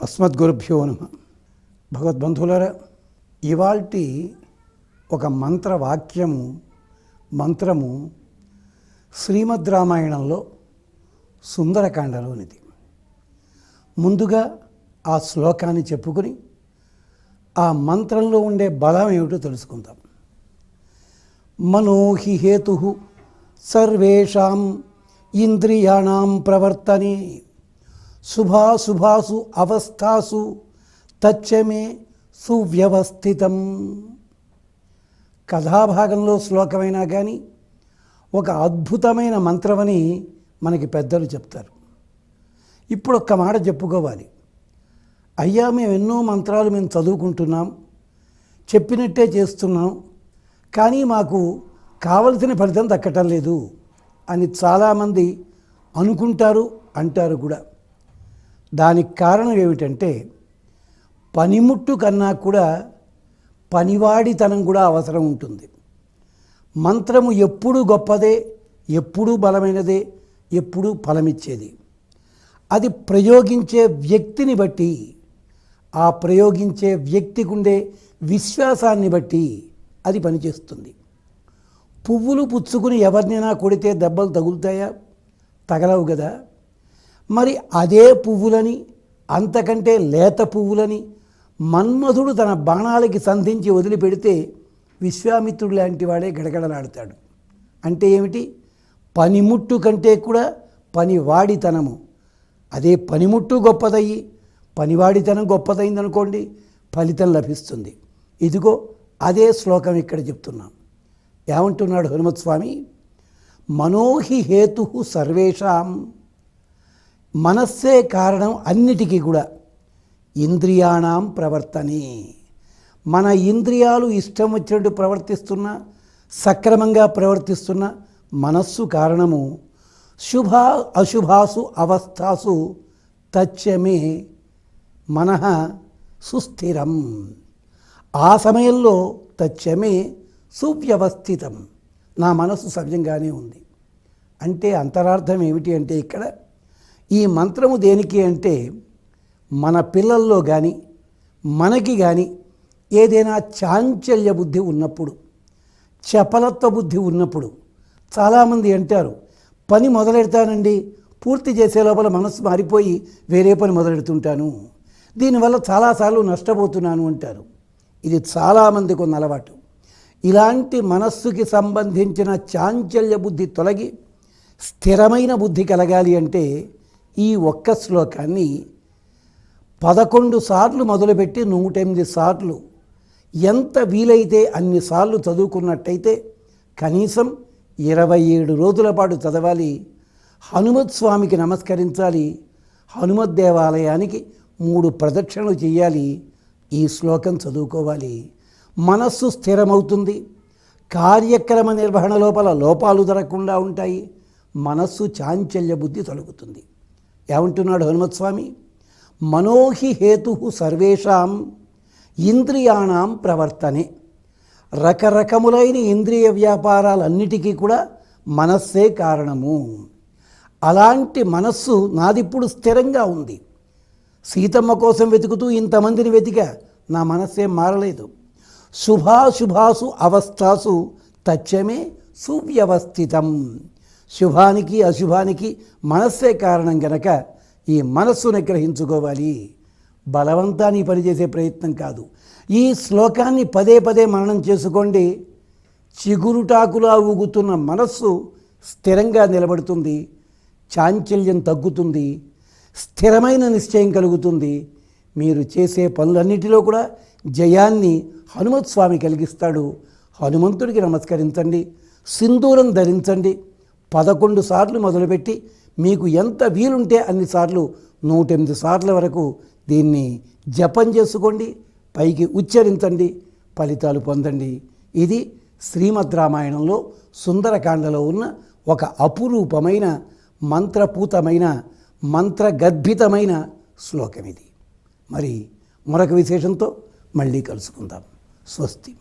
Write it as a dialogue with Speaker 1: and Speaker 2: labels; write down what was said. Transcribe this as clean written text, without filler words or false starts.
Speaker 1: అస్మద్గురుభ్యో నమః. భగవద్బంధువులారా, ఇవాల్టి ఒక మంత్రము శ్రీమద్ రామాయణంలో సుందరకాండలోనిది. ముందుగా ఆ శ్లోకాన్ని చెప్పుకొని ఆ మంత్రంలో ఉండే బలం ఏమిటో తెలుసుకుందాం. మనోహి హేతు సర్వేషాం ఇంద్రియాణం ప్రవర్తనే శుభాశుభాసు అవస్థాసు తచ్చమే సువ్యవస్థితం. కథాభాగంలో శ్లోకమైనా కానీ ఒక అద్భుతమైన మంత్రమని మనకి పెద్దలు చెప్తారు. ఇప్పుడు ఒక్క మాట చెప్పుకోవాలి. అయ్యా, మేము ఎన్నో మంత్రాలు చదువుకుంటున్నాం, చెప్పినట్టే చేస్తున్నాం, కానీ మాకు కావలసిన ఫలితం దక్కటం లేదు అని చాలామంది అనుకుంటారు, అంటారు కూడా. దానికి కారణం ఏమిటంటే, పనిముట్టు కన్నా కూడా పనివాడితనం కూడా అవసరం ఉంటుంది. మంత్రము ఎప్పుడూ గొప్పదే, ఎప్పుడూ బలమైనదే, ఎప్పుడూ ఫలమిచ్చేది. అది ప్రయోగించే వ్యక్తిని బట్టి, ఆ ప్రయోగించే వ్యక్తికి ఉండే విశ్వాసాన్ని బట్టి అది పనిచేస్తుంది. పువ్వులు పుచ్చుకుని ఎవరినైనా కొడితే దెబ్బలు తగులుతాయా? తగలవు కదా. మరి అదే పువ్వులని, అంతకంటే లేత పువ్వులని మన్మధుడు తన బాణాలకి సంధించి వదిలిపెడితే విశ్వామిత్రుడు లాంటి వాడే గడగడలాడతాడు. అంటే ఏమిటి? పనిముట్టు కంటే కూడా పనివాడితనము. అదే పనిముట్టు గొప్పదయ్యి పనివాడితనం గొప్పదైందనుకోండి, ఫలితం లభిస్తుంది. ఇదిగో అదే శ్లోకం ఇక్కడ చెప్తున్నాం. ఏమంటున్నాడు హనుమత్ స్వామి? మనోహి హేతు సర్వేషాం. మనస్సే కారణం అన్నిటికీ కూడా. ఇంద్రియాణం ప్రవర్తనే. మన ఇంద్రియాలు ఇష్టం వచ్చినట్టు ప్రవర్తిస్తున్నా, సక్రమంగా ప్రవర్తిస్తున్నా మనస్సు కారణము. శుభ అశుభాసు అవస్థాసు తచ్చమే మనః సుస్థిరం. ఆ సమయంలో తచ్చమే సువ్యవస్థితం. నా మనస్సు సవ్యంగానే ఉంది. అంటే అంతరార్థం ఏమిటి అంటే, ఇక్కడ ఈ మంత్రము దేనికి అంటే, మన పిల్లల్లో కానీ మనకి కానీ ఏదైనా చాంచల్య బుద్ధి ఉన్నప్పుడు, చపలత్వ బుద్ధి ఉన్నప్పుడు, చాలామంది అంటారు, పని మొదలెడతానండి, పూర్తి చేసే లోపల మనస్సు మారిపోయి వేరే పని మొదలెడుతుంటాను, దీనివల్ల చాలాసార్లు నష్టపోతున్నాను అంటారు. ఇది చాలామందికి ఉన్న అలవాటు. ఇలాంటి మనస్సుకి సంబంధించిన చాంచల్య బుద్ధి తొలగి స్థిరమైన బుద్ధి కలగాలి అంటే ఈ ఒక్క శ్లోకాన్ని 11 సార్లు మొదలుపెట్టి 108 సార్లు, ఎంత వీలైతే అన్ని సార్లు చదువుకున్నట్టయితే కనీసం 27 రోజుల పాటు చదవాలి. హనుమత్ స్వామికి నమస్కరించాలి. హనుమత్ దేవాలయానికి 3 ప్రదక్షిణలు చేయాలి. ఈ శ్లోకం చదువుకోవాలి. మనస్సు స్థిరమవుతుంది. కార్యక్రమ నిర్వహణ లోపల లోపాలు జరగకుండా ఉంటాయి. మనస్సు చాంచల్య బుద్ధి తొలగుతుంది. ఏమంటున్నాడు హనుమత్ స్వామి? మనోహి హేతు సర్వేషాం ఇంద్రియాణం ప్రవర్తనే. రకరకములైన ఇంద్రియ వ్యాపారాలన్నిటికీ కూడా మనస్సే కారణము. అలాంటి మనస్సు నాదిప్పుడు స్థిరంగా ఉంది. సీతమ్మ కోసం వెతుకుతూ ఇంతమందిని వెతికా, నా మనస్సేం మారలేదు. శుభాశుభాసు అవస్థాసు తచ్చమే సువ్యవస్థితం. శుభానికి అశుభానికి మనస్సే కారణం గనక ఈ మనస్సును గ్రహించుకోవాలి. బలవంతాన్ని పనిచేసే ప్రయత్నం కాదు. ఈ శ్లోకాన్ని పదే పదే మననం చేసుకోండి. చిగురుటాకులా ఊగుతున్న మనస్సు స్థిరంగా నిలబడుతుంది. చాంచల్యం తగ్గుతుంది. స్థిరమైన నిశ్చయం కలుగుతుంది. మీరు చేసే పనులన్నిటిలో కూడా జయాన్ని హనుమత్ స్వామి కలిగిస్తాడు. హనుమంతుడికి నమస్కరించండి. సింధూరం ధరించండి. 11 సార్లు మొదలుపెట్టి మీకు ఎంత వీలుంటే అన్ని సార్లు 108 సార్ల వరకు దీన్ని జపం చేసుకోండి. పైకి ఉచ్చరించండి. ఫలితాలు పొందండి. ఇది శ్రీమద్ రామాయణంలో సుందరకాండలో ఉన్న ఒక అపురూపమైన మంత్రపూతమైన మంత్రగర్భితమైన శ్లోకం ఇది. మరి మరొక విశేషంతో మళ్ళీ కలుసుకుందాం. స్వస్తి.